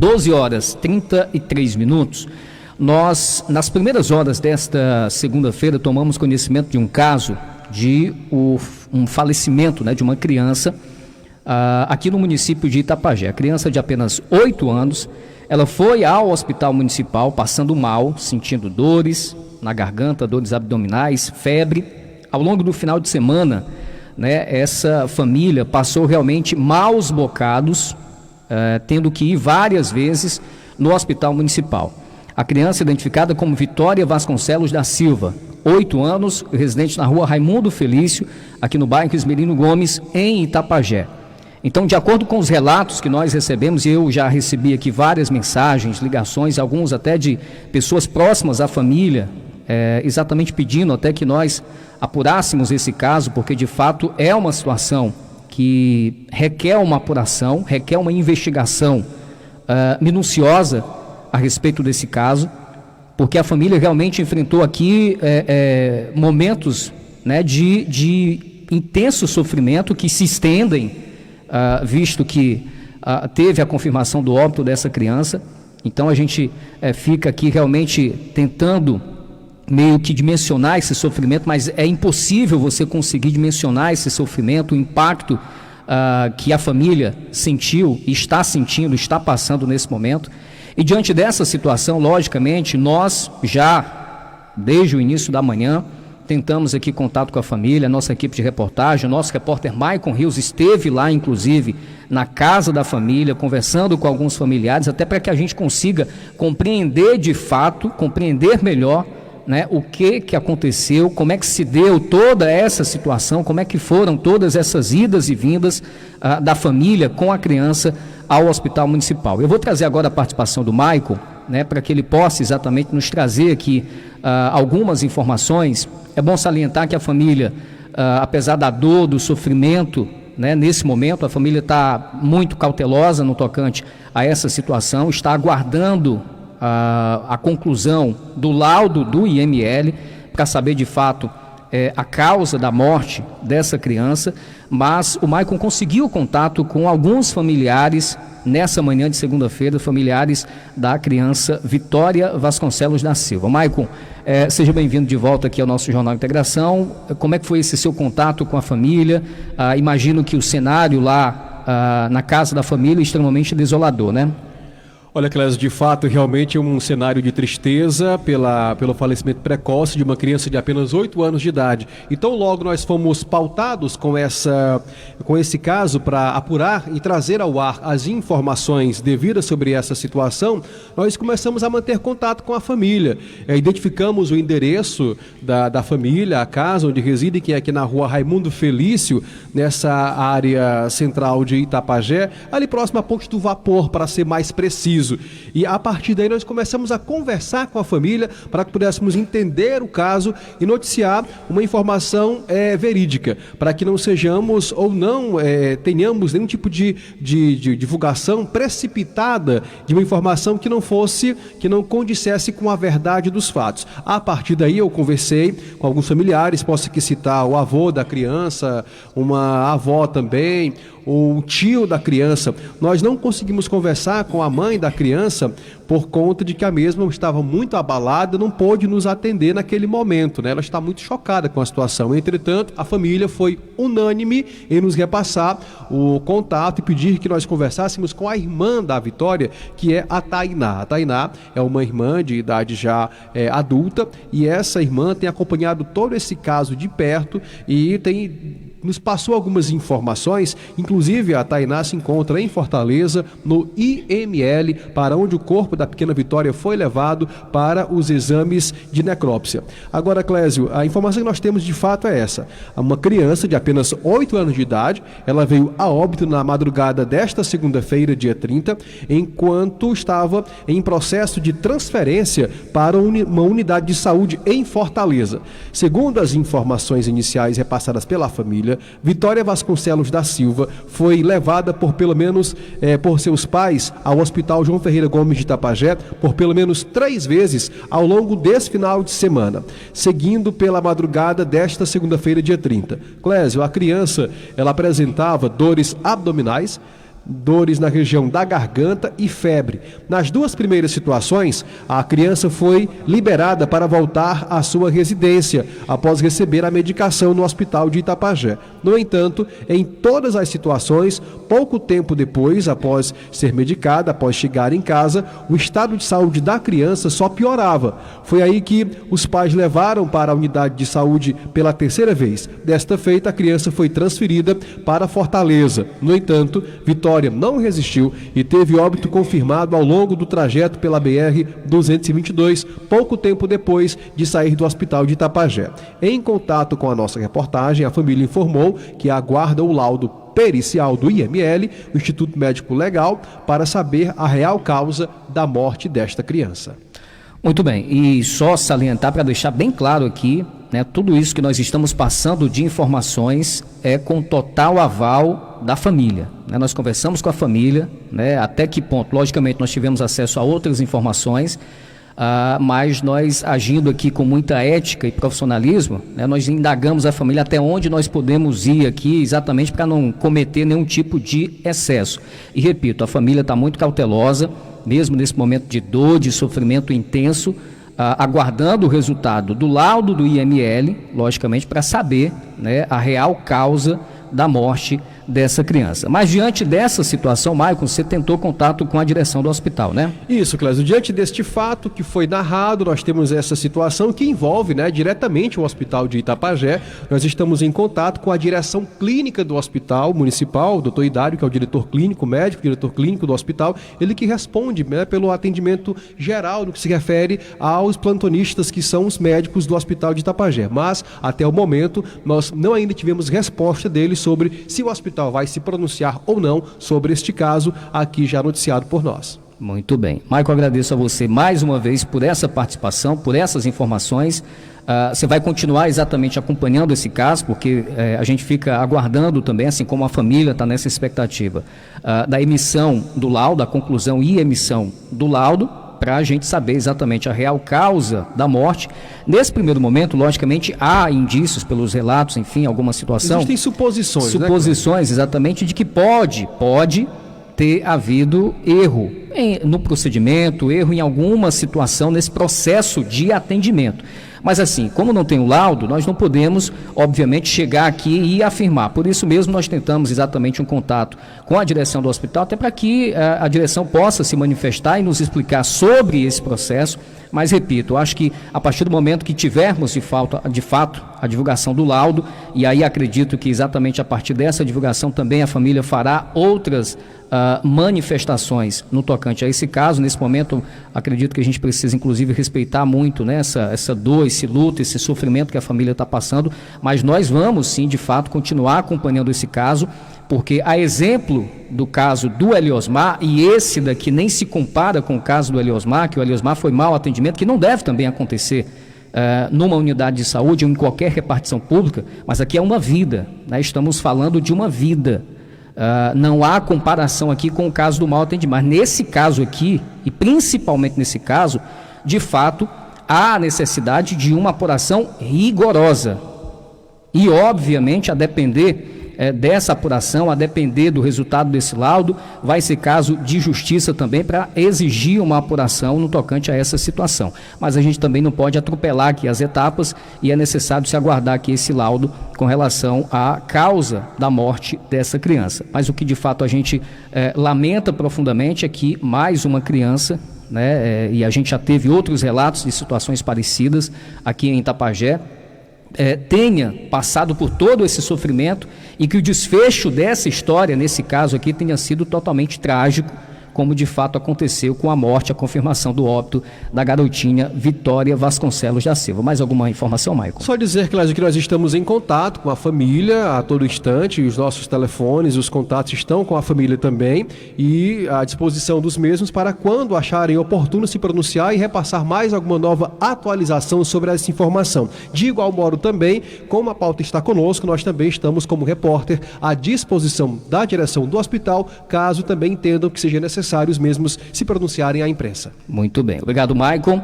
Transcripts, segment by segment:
12 horas 33 minutos, nós, nas primeiras horas desta segunda-feira, tomamos conhecimento de um caso de um falecimento, né, de uma criança aqui no município de Itapajé. A criança de apenas 8 anos, ela foi ao hospital municipal passando mal, sentindo dores na garganta, dores abdominais, febre. Ao longo do final de semana, né, essa família passou realmente maus bocados, tendo que ir várias vezes no hospital municipal. A criança identificada como Vitória Vasconcelos da Silva, 8 anos, residente na rua Raimundo Felício, aqui no bairro Esmerino Gomes, em Itapajé. Então, de acordo com os relatos que nós recebemos, e eu já recebi aqui várias mensagens, ligações, alguns até de pessoas próximas à família, exatamente pedindo até que nós apurássemos esse caso, porque de fato é uma situação que requer uma apuração, requer uma investigação minuciosa a respeito desse caso, porque a família realmente enfrentou aqui momentos, né, de intenso sofrimento que se estendem, visto que teve a confirmação do óbito dessa criança. Então a gente fica aqui realmente tentando meio que dimensionar esse sofrimento, mas é impossível você conseguir dimensionar esse sofrimento, o impacto que a família sentiu, está sentindo, está passando nesse momento. E diante dessa situação, logicamente, nós já, desde o início da manhã, tentamos aqui contato com a família, a nossa equipe de reportagem, o nosso repórter Maicon Rios esteve lá, inclusive, na casa da família, conversando com alguns familiares, até para que a gente consiga compreender de fato, compreender melhor, né, o que aconteceu, como é que se deu toda essa situação, como é que foram todas essas idas e vindas da família com a criança ao hospital municipal. Eu vou trazer agora a participação do Maicon, né, para que ele possa exatamente nos trazer aqui algumas informações. É bom salientar que a família, apesar da dor, do sofrimento, né, nesse momento, a família está muito cautelosa no tocante a essa situação, está aguardando a conclusão do laudo do IML para saber de fato a causa da morte dessa criança, mas o Maicon conseguiu contato com alguns familiares nessa manhã de segunda-feira, familiares da criança Vitória Vasconcelos da Silva. Maicon, seja bem-vindo de volta aqui ao nosso Jornal Integração. Como é que foi esse seu contato com a família? Imagino que o cenário lá na casa da família é extremamente desolador, né? Olha, Clésio, de fato, realmente é um cenário de tristeza pelo falecimento precoce de uma criança de apenas 8 anos de idade. Então, logo nós fomos pautados com esse caso para apurar e trazer ao ar as informações devidas sobre essa situação, nós começamos a manter contato com a família. Identificamos o endereço da família, a casa onde reside, que é aqui na rua Raimundo Felício, nessa área central de Itapajé, ali próximo à Ponte do Vapor, para ser mais preciso. E a partir daí nós começamos a conversar com a família para que pudéssemos entender o caso e noticiar uma informação verídica, para que não sejamos ou não tenhamos nenhum tipo de divulgação precipitada de uma informação que não condissesse com a verdade dos fatos. A partir daí eu conversei com alguns familiares, posso aqui citar o avô da criança, uma avó também, o tio da criança. Nós não conseguimos conversar com a mãe da criança por conta de que a mesma estava muito abalada, não pôde nos atender naquele momento, né? Ela está muito chocada com a situação. Entretanto, a família foi unânime em nos repassar o contato e pedir que nós conversássemos com a irmã da Vitória, que é a Tainá. A Tainá é uma irmã de idade já adulta, e essa irmã tem acompanhado todo esse caso de perto e nos passou algumas informações. Inclusive a Tainá se encontra em Fortaleza, no IML, para onde o corpo da pequena Vitória foi levado para os exames de necrópsia. Agora, Clésio, a informação que nós temos de fato é essa: uma criança de apenas 8 anos de idade, ela veio a óbito na madrugada desta segunda-feira, dia 30, enquanto estava em processo de transferência para uma unidade de saúde em Fortaleza. Segundo as informações iniciais repassadas pela família, Vitória Vasconcelos da Silva foi levada por seus pais ao Hospital João Ferreira Gomes de Itapajé por pelo menos 3 vezes ao longo desse final de semana, seguindo pela madrugada desta segunda-feira, dia 30. Clésio, a criança, ela apresentava dores abdominais, dores na região da garganta e febre. Nas duas primeiras situações, a criança foi liberada para voltar à sua residência após receber a medicação no hospital de Itapajé. No entanto, em todas as situações, pouco tempo depois, após ser medicada, após chegar em casa, o estado de saúde da criança só piorava. Foi aí que os pais levaram para a unidade de saúde pela terceira vez. Desta feita, a criança foi transferida para Fortaleza. No entanto, Vitória não resistiu e teve óbito confirmado ao longo do trajeto pela BR-222, pouco tempo depois de sair do hospital de Itapajé. Em contato com a nossa reportagem, a família informou que aguarda o laudo pericial do IML, o Instituto Médico Legal, para saber a real causa da morte desta criança. Muito bem, e só salientar para deixar bem claro aqui, né, tudo isso que nós estamos passando de informações é com total aval da família. Né? Nós conversamos com a família, né, até que ponto, logicamente, nós tivemos acesso a outras informações, mas nós, agindo aqui com muita ética e profissionalismo, né, nós indagamos a família até onde nós podemos ir aqui, exatamente para não cometer nenhum tipo de excesso. E repito, a família está muito cautelosa, mesmo nesse momento de dor, de sofrimento intenso, aguardando o resultado do laudo do IML, logicamente, para saber, né, a real causa da morte dessa criança. Mas diante dessa situação, Maicon, você tentou contato com a direção do hospital, né? Isso, Clésio. Diante deste fato que foi narrado, nós temos essa situação que envolve, né, diretamente o hospital de Itapajé. Nós estamos em contato com a direção clínica do hospital municipal, o doutor Idário, que é o diretor clínico, médico, diretor clínico do hospital, ele que responde, né, pelo atendimento geral no que se refere aos plantonistas que são os médicos do hospital de Itapajé. Mas, até o momento, nós não ainda tivemos resposta dele sobre se o hospital vai se pronunciar ou não sobre este caso, aqui já noticiado por nós. Muito bem. Maicon, agradeço a você mais uma vez por essa participação, por essas informações. Você vai continuar exatamente acompanhando esse caso, porque a gente fica aguardando também, assim como a família está nessa expectativa, da emissão do laudo, a conclusão e emissão do laudo, para a gente saber exatamente a real causa da morte. Nesse primeiro momento, logicamente, há indícios pelos relatos, enfim, alguma situação. Existem suposições, Suposições, né? Exatamente, de que pode ter havido erro no procedimento, erro em alguma situação nesse processo de atendimento. Mas assim, como não tem o laudo, nós não podemos, obviamente, chegar aqui e afirmar. Por isso mesmo nós tentamos exatamente um contato com a direção do hospital, até para que a direção possa se manifestar e nos explicar sobre esse processo. Mas repito, eu acho que a partir do momento que tivermos de fato a divulgação do laudo, e aí acredito que exatamente a partir dessa divulgação também a família fará outras manifestações no tocante a esse caso. Nesse momento, acredito que a gente precisa, inclusive, respeitar muito, né, essa dor, esse luto, esse sofrimento que a família está passando, mas nós vamos, sim, de fato, continuar acompanhando esse caso, porque a exemplo do caso do Eliosmar, e esse daqui nem se compara com o caso do Eliosmar, que o Eliosmar foi mau atendimento, que não deve também acontecer numa unidade de saúde ou em qualquer repartição pública, mas aqui é uma vida, né? Estamos falando de uma vida. Não há comparação aqui com o caso do mau atendimento, mas nesse caso aqui, e principalmente nesse caso, de fato, há necessidade de uma apuração rigorosa. E, obviamente, a depender dessa apuração, a depender do resultado desse laudo, vai ser caso de justiça também para exigir uma apuração no tocante a essa situação. Mas a gente também não pode atropelar aqui as etapas e é necessário se aguardar aqui esse laudo com relação à causa da morte dessa criança. Mas o que de fato a gente lamenta profundamente é que mais uma criança, né, e a gente já teve outros relatos de situações parecidas aqui em Itapajé, tenha passado por todo esse sofrimento e que o desfecho dessa história, nesse caso aqui, tenha sido totalmente trágico, como de fato aconteceu com a morte, a confirmação do óbito da garotinha Vitória Vasconcelos da Silva. Mais alguma informação, Maicon? Só dizer, Clésio, que nós estamos em contato com a família a todo instante, os nossos telefones, os contatos estão com a família também e à disposição dos mesmos para quando acharem oportuno se pronunciar e repassar mais alguma nova atualização sobre essa informação. De igual modo também, como a pauta está conosco, nós também estamos como repórter à disposição da direção do hospital, caso também entendam que seja necessário necessário os mesmos se pronunciarem à imprensa. Muito bem. Obrigado, Maicon.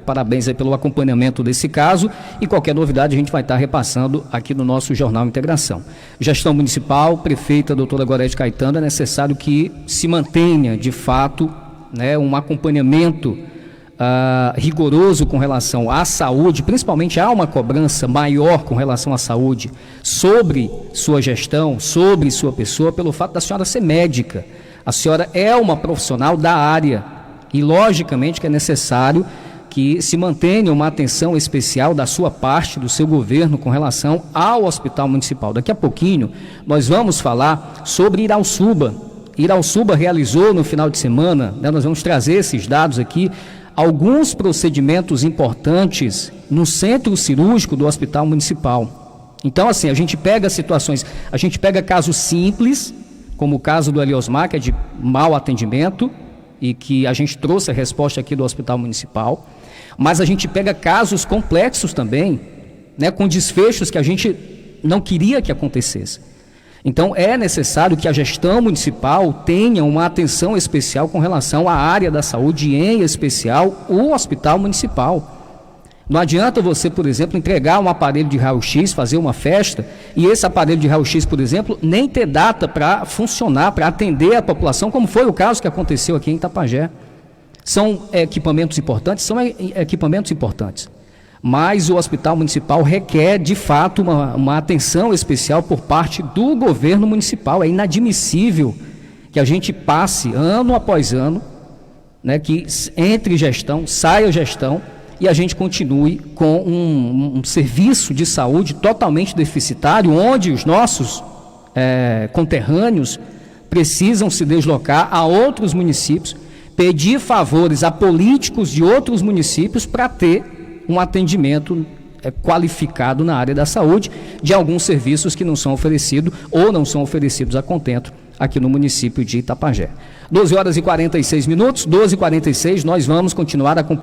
Parabéns aí pelo acompanhamento desse caso, e qualquer novidade a gente vai estar repassando aqui no nosso Jornal Integração. Gestão municipal, prefeita doutora Gorete Caetano, é necessário que se mantenha de fato, né, um acompanhamento rigoroso com relação à saúde, principalmente há uma cobrança maior com relação à saúde sobre sua gestão, sobre sua pessoa, pelo fato da senhora ser médica. A senhora é uma profissional da área e logicamente que é necessário que se mantenha uma atenção especial da sua parte, do seu governo, com relação ao Hospital Municipal. Daqui a pouquinho nós vamos falar sobre Irauçuba. Irauçuba realizou no final de semana, né, nós vamos trazer esses dados aqui, alguns procedimentos importantes no centro cirúrgico do Hospital Municipal. Então, assim, a gente pega situações, a gente pega casos simples, como o caso do Eliosmar, que é de mau atendimento, e que a gente trouxe a resposta aqui do Hospital Municipal, mas a gente pega casos complexos também, né, com desfechos que a gente não queria que acontecesse. Então é necessário que a gestão municipal tenha uma atenção especial com relação à área da saúde, em especial o Hospital Municipal. Não adianta você, por exemplo, entregar um aparelho de raio-x, fazer uma festa, e esse aparelho de raio-x, por exemplo, nem ter data para funcionar, para atender a população, como foi o caso que aconteceu aqui em Itapajé. São equipamentos importantes, mas o Hospital Municipal requer, de fato, uma atenção especial por parte do governo municipal. É inadmissível que a gente passe ano após ano, né, que entre gestão, saia gestão, e a gente continue com um serviço de saúde totalmente deficitário, onde os nossos conterrâneos precisam se deslocar a outros municípios, pedir favores a políticos de outros municípios para ter um atendimento qualificado na área da saúde, de alguns serviços que não são oferecidos ou não são oferecidos a contento aqui no município de Itapajé. 12h46, 12h46, nós vamos continuar acompanhando